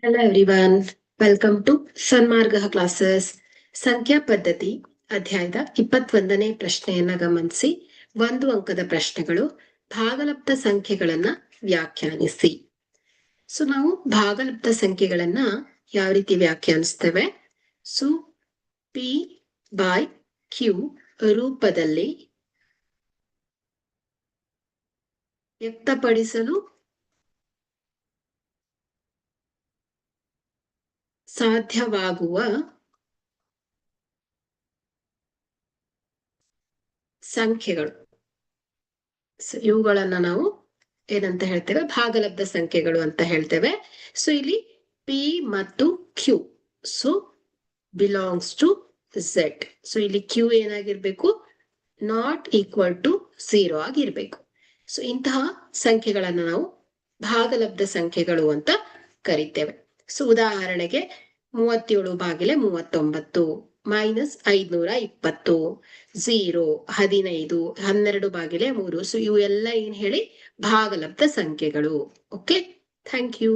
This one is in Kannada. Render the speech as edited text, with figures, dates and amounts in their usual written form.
Hello everyone, welcome to Sanmarga classes. ಸಂಖ್ಯಾ ಪದ್ಧತಿ ಅಧ್ಯಾಯದ 21ನೇ ಪ್ರಶ್ನೆಯನ್ನ ಗಮನಿಸಿ. 1 ಅಂಕದ ಪ್ರಶ್ನೆಗಳು. ಭಾಗಲಬ್ಧ ಸಂಖ್ಯೆಗಳನ್ನ ವ್ಯಾಖ್ಯಾನಿಸಿ. ಸೊ ನಾವು ಭಾಗಲಬ್ಧ ಸಂಖ್ಯೆಗಳನ್ನ ಯಾವ ರೀತಿ ವ್ಯಾಖ್ಯಾನಿಸ್ತೇವೆ? ಸೊ ಪಿ ಬೈ ಕ್ಯೂ ರೂಪದಲ್ಲಿ ವ್ಯಕ್ತಪಡಿಸಲು ಸಾಧ್ಯವಾಗುವ ಸಂಖ್ಯೆಗಳು. ಇವುಗಳನ್ನ ನಾವು ಏನಂತ ಹೇಳ್ತೇವೆ? ಭಾಗಲಬ್ಧ ಸಂಖ್ಯೆಗಳು ಅಂತ ಹೇಳ್ತೇವೆ. ಸೊ ಇಲ್ಲಿ ಪಿ ಮತ್ತು Q so belongs to Z. So ಇಲ್ಲಿ ಕ್ಯೂ ಏನಾಗಿರ್ಬೇಕು? ನಾಟ್ ಈಕ್ವಲ್ ಟು 0 ಆಗಿರ್ಬೇಕು. ಸೊ ಇಂತಹ ಸಂಖ್ಯೆಗಳನ್ನ ನಾವು ಭಾಗಲಬ್ಧ ಸಂಖ್ಯೆಗಳು ಅಂತ ಕರಿತೇವೆ. ಸೊ ಉದಾಹರಣೆಗೆ 37 ಭಾಗಿಲೆ 39 ಮೈನಸ್ 520 0 15 12 ಭಾಗಿಲೆ 3. ಸೊ ಇವು ಎಲ್ಲ ಏನ್ ಹೇಳಿ? ಭಾಗಲಬ್ಧ ಸಂಖ್ಯೆಗಳು. Okay, thank you.